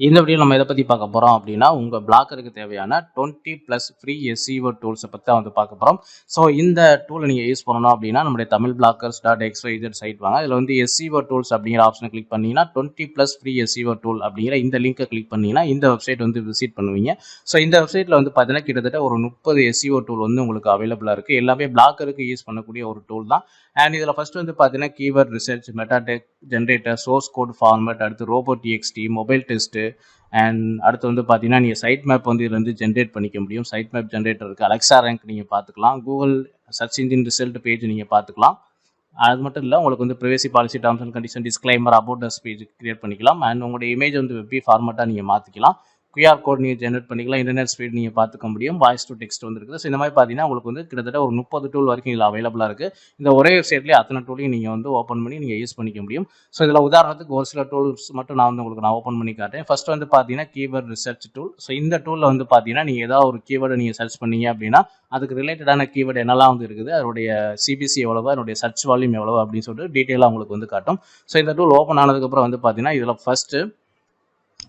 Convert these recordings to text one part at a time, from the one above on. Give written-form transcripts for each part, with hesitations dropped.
இந்த வீடியோ நம்ம எதை பற்றி பார்க்க போகிறோம் அப்படின்னா உங்கள் பிளாக்கருக்கு தேவையான 20+ ஃப்ரீ SEO டூல்ஸை பற்றி தான் வந்து பார்க்க போகிறோம். ஸோ இந்த டூலை நீங்கள் யூஸ் பண்ணணும் அப்படின்னா நம்முடைய தமிழ் blockers.txt சைட் வாங்க. இதில் வந்து SEO டூல்ஸ் அப்படிங்கிற ஆப்ஷனை கிளிக் பண்ணிங்கன்னா 20+ ஃப்ரீ SEO டூல் அப்படிங்கிற இந்த லிங்கை கிளிக் பண்ணிங்கன்னா இந்த வெப்சைட் வந்து விசிட் பண்ணுவீங்க. ஸோ இந்த வெப்சைட்டில் வந்து பார்த்தீங்கன்னா கிட்டத்தட்ட ஒரு 30 SEO டூல் வந்து உங்களுக்கு அவைலபிளாக இருக்குது. எல்லாமே பிளாக்கருக்கு யூஸ் பண்ணக்கூடிய ஒரு டூல் தான். அண்ட் இதில் ஃபஸ்ட்டு வந்து பார்த்தீங்கன்னா keyword research, meta tag generator, source code format, அடுத்து robots.txt, மொபைல் டெஸ்ட்டு, அண்ட் அடுத்து வந்து பார்த்தீங்கன்னா நீங்கள் சைட் மேப் வந்து இதில் வந்து ஜென்ரேட் பண்ணிக்க முடியும். சைட் மேப் ஜென்ரேட்டர் இருக்குது, அலெக்ஸா ரேங்க் நீங்கள் பார்த்துக்கலாம், Google search engine result page நீங்கள் பார்த்துக்கலாம். அது மட்டும் இல்லை, உங்களுக்கு வந்து privacy policy, terms and condition, disclaimer, about us page create பண்ணிக்கலாம். அண்ட் உங்களுடைய இமேஜ் வந்து வெப்பி ஃபார்மேட்டாக நீங்கள் மாற்றிக்கலாம். QR கோட் நீங்கள் ஜென்ரேட் பண்ணிக்கலாம். இன்டர்நெட் ஸ்பீட் நீங்கள் பார்த்துக்க முடியும். வாய்ஸ் டு டெக்ஸ்ட் வந்து இருக்குது. ஸோ இந்த மாதிரி பார்த்தீங்கன்னா உங்களுக்கு வந்து கிட்டத்தட்ட ஒரு 30 டூல் வரைக்கும் இதில் அவைலபிளாக இருக்குது. இந்த ஒரே வெப்சைட்லேயே அத்தனை டூலையும் நீங்கள் வந்து ஓப்பன் பண்ணி நீங்கள் யூஸ் பண்ணிக்க முடியும். ஸோ இதில் உதாரணத்துக்கு ஒரு சில டூல்ஸ் மட்டும் நான் வந்து உங்களுக்கு ஓப்பன் பண்ணி காட்டுறேன். ஃபர்ஸ்ட் வந்து பார்த்தீங்கன்னா கீவேர்ட் ரிசர்ச் டூல். ஸோ இந்த டூலில் வந்து பார்த்தீங்கன்னா நீங்கள் ஏதாவது ஒரு கீவேர்டை நீங்கள் சர்ச் பண்ணீங்க அப்படின்னா அதுக்கு ரிலேட்டடான கீவேர்டு என்னெல்லாம் வந்து இருக்குது, அதனுடைய CPC எவ்வளவு, அதனுடைய சர்ச் வால்யூம் எவ்வளவு அப்படின்னு சொல்லிட்டு டீட்டெயிலாக உங்களுக்கு வந்து காட்டும். ஸோ இந்த டூல் ஓப்பன் ஆனதுக்கப்புறம் வந்து பார்த்தீங்கன்னா இதில் ஃபர்ஸ்ட்டு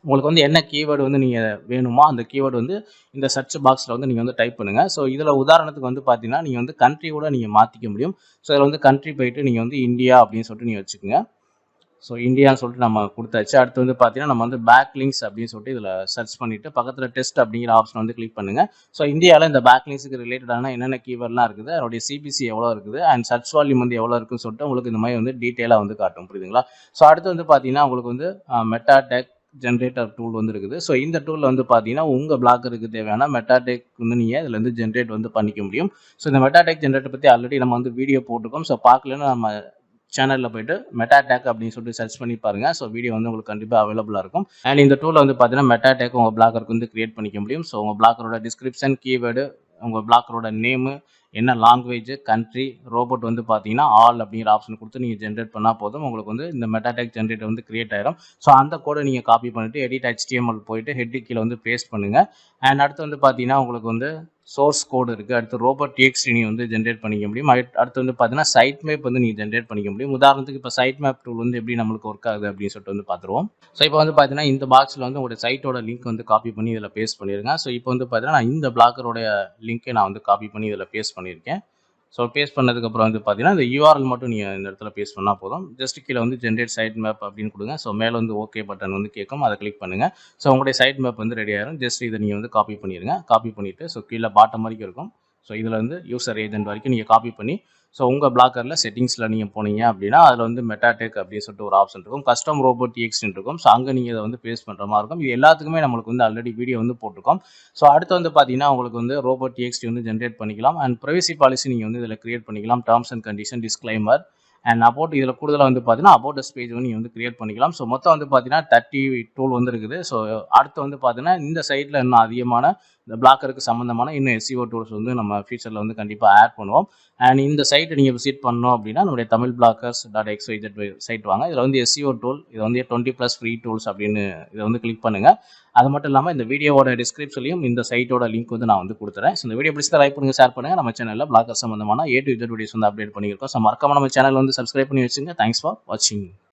உங்களுக்கு வந்து என்ன கீவேர்டு வந்து நீங்கள் வேணுமோ அந்த கீவேர்டு வந்து இந்த சர்ச் பாக்ஸில் வந்து நீங்கள் வந்து டைப் பண்ணுங்கள். ஸோ இதில் உதாரணத்துக்கு வந்து பார்த்தீங்கன்னா நீங்கள் வந்து கண்ட்ரி கூட நீங்கள் மாற்றிக்க முடியும். ஸோ இதில் வந்து கண்ட்ரி போயிட்டு நீங்கள் வந்து இந்தியா அப்படின்னு சொல்லிட்டு நீங்கள் வச்சுக்கோங்க. ஸோ இந்தியான்னு சொல்லிட்டு நம்ம கொடுத்தாச்சு. அடுத்து வந்து பார்த்தீங்கன்னா நம்ம வந்து பேக் லிங்க்ஸ் அப்படின்னு சொல்லிட்டு இதில் சர்ச் பண்ணிவிட்டு பக்கத்தில் டெஸ்ட் அப்படிங்கிற ஆப்ஷன் வந்து கிளிக் பண்ணுங்கள். ஸோ இந்தியாவில் இந்த பேக் லிங்க்ஸுக்கு ரிலேட்டடான என்னென்ன கீவேர்ட்லாம் இருக்குது, அதனுடைய CPC எவ்வளோ இருக்குது, அண்ட் சர்ச் வால்யூம் வந்து எவ்வளோ இருக்குன்னு சொல்லிட்டு உங்களுக்கு இந்த மாதிரி வந்து டீட்டெயிலாக வந்து காட்டும். புரியுதுங்களா? ஸோ அடுத்து வந்து பார்த்தீங்கன்னா உங்களுக்கு வந்து மெட்டாடெக் ஜென்ரேட்டர் டூல் வந்து இருக்குது. ஸோ இந்த டூலில் வந்து பார்த்தீங்கன்னா உங்கள் பிளாக்கருக்கு தேவையான மெட்டாடெக் வந்து நீங்கள் இதில் வந்து ஜென்ரேட் வந்து பண்ணிக்க முடியும். ஸோ இந்த மெட்டாடெக் ஜென்ரேட்டர் பற்றி ஆல்ரெடி நம்ம வந்து வீடியோ போட்டிருக்கோம். ஸோ பார்க்கலன்னா நம்ம சேனலில் போயிட்டு மெட்டாடெக் அப்படின்னு சொல்லிட்டு சர்ச் பண்ணி பாருங்கள். ஸோ வீடியோ வந்து உங்களுக்கு கண்டிப்பாக அவைலபிளாக இருக்கும். அண்ட் இந்த டூலில் வந்து பார்த்தீங்கன்னா மெட்டாடெக் உங்கள் பிளாக்கருக்கு வந்து கிரியேட் பண்ணிக்க முடியும். ஸோ உங்கள் பிளாக்கரோட டிஸ்கிரிப்ஷன், கீவேர்டு, உங்கள் பிளாக்கரோட நேமு, என்ன லாங்குவேஜ், கண்ட்ரி, ரோபோட் வந்து பார்த்தீங்கன்னா ஆல் அப்படிங்கிற ஆப்ஷன் கொடுத்து நீங்கள் ஜென்ரேட் பண்ணால் போதும். உங்களுக்கு வந்து இந்த மெட்டாடெக் ஜென்ரேட்டர் வந்து கிரியேட் ஆயிரும். ஸோ அந்த கோடை நீங்கள் காப்பி பண்ணிவிட்டு எடிட் HTML போயிட்டு ஹெட் கீழே வந்து பேஸ்ட் பண்ணுங்கள். அண்ட் அடுத்து வந்து பார்த்தீங்கன்னா உங்களுக்கு வந்து சோர்ஸ் கோடு இருக்குது. அடுத்து robots.txt நீங்கள் வந்து ஜென்ரேட் பண்ணிக்க முடியும். அடுத்து வந்து பார்த்தீங்கன்னா சைட் மேப் வந்து நீங்கள் ஜென்ரேட் பண்ணிக்க முடியும். உதாரணத்துக்கு இப்போ சைட் மேப் டூல் வந்து எப்படி நம்மளுக்கு ஒர்க் ஆகுது அப்படின்னு சொல்லிட்டு வந்து பார்த்துருவோம். ஸோ இப்போ வந்து பார்த்தீங்கன்னா இந்த பாக்ஸில் வந்து உங்களுடைய சைட்டோட லிங்க் வந்து காப்பி பண்ணி இதில் பேஸ்ட் பண்ணிடுங்க. ஸோ இப்போ வந்து பார்த்தீங்கன்னா நான் இந்த பிளாக்கரோடைய லிங்க்கை நான் வந்து காப்பி பண்ணி இதில் பேஸ்ட் பண்ணியிருக்கேன். ஸோ பேஸ்ட் பண்ணதுக்கப்புறம் வந்து பார்த்தீங்கன்னா இந்த URL மட்டும் நீங்கள் இந்த இடத்துல பேஸ்ட் பண்ணால் போதும். ஜஸ்ட் கீழே வந்து ஜென்ரேட் சைட் மேப் அப்படின்னு கொடுங்க. ஸோ மேலே வந்து ஓகே பட்டன் வந்து கேட்கும், அதை கிளிக் பண்ணுங்கள். ஸோ உங்களுடைய சைட் மேப் வந்து ரெடி ஆயிரும். ஜஸ்ட் இதை நீங்கள் வந்து காப்பி பண்ணிடுங்க. காப்பி பண்ணிவிட்டு ஸோ கீழே பாட்டம் வரைக்கும் இருக்கும். ஸோ இதில் வந்து யூசர் ஏஜென்ட் வரைக்கும் நீங்கள் காப்பி பண்ணி ஸோ உங்கள் பிளாக்கரில் செட்டிங்ஸில் நீங்கள் போனீங்க அப்படின்னா அதில் வந்து மெட்டாடெக் அப்படின்னு சொல்லிட்டு ஒரு ஆப்ஷன் இருக்கும், கஸ்டம் robots.txt இருக்கும். ஸோ அங்கே நீங்கள் இதை வந்து பேஸ்ட் பண்ணுற மாதிரி இருக்கும். இது எல்லாத்துக்குமே நம்மளுக்கு வந்து ஆல்ரெடி வீடியோ வந்து போட்டிருக்கோம். ஸோ அடுத்து வந்து பார்த்தீங்கன்னா உங்களுக்கு வந்து robots.txt வந்து ஜென்ரேட் பண்ணிக்கலாம். அண்ட் ப்ரைவசி பாலிசி நீங்கள் வந்து இதில் கிரியேட் பண்ணிக்கலாம். Terms and condition, disclaimer, and about இதில் கூடுதலாக வந்து பார்த்தீங்கன்னா அபவுட் அஸ் பேஜ் வந்து நீங்கள் வந்து கிரியேட் பண்ணிக்கலாம். ஸோ மொத்தம் வந்து பார்த்தீங்கன்னா 30 டூல் வந்து இருக்குது. ஸோ அடுத்து வந்து பார்த்தீங்கன்னா இந்த சைட்டில் இன்னும் அதிகமான இந்த பிளாக்கருக்கு சம்மந்தமான இன்னும் SEO டூல்ஸ் வந்து நம்ம ஃபியூச்சரில் வந்து கண்டிப்பாக ஆட் பண்ணுவோம். அண்ட் இந்த சைட்டை நீங்கள் விசிட் பண்ணணும் அப்படின்னா நம்மளுடைய தமிழ் blockers.xyz சைட் வாங்க. இதில் வந்து SEO டூல், இதை வந்து 20+ ஃப்ரீ டூல்ஸ் அப்படின்னு இதை வந்து கிளிக் பண்ணுங்கள். அது மட்டும் இல்லாமல் இந்த வீடியோவோட டிஸ்கிரிப்ஷன்லையும் இந்த சைட்டோட லிங்க் வந்து நான் வந்து கொடுத்துறேன். ஸோ இந்த வீடியோ பிடிச்சா லைக் பண்ணுங்கள், ஷேர் பண்ணுங்கள். நம்ம சேனலில் பிளாக்கர் சம்மந்தமான A to Z வீடியோஸ் வந்து அப்டேட் பண்ணியிருக்கோம். ஸோ மறக்காம நம்ம சேனல் வந்து சப்ஸ்கிரைப் பண்ணி வச்சுங்க. தேங்க்ஸ் ஃபார் வாட்சிங்.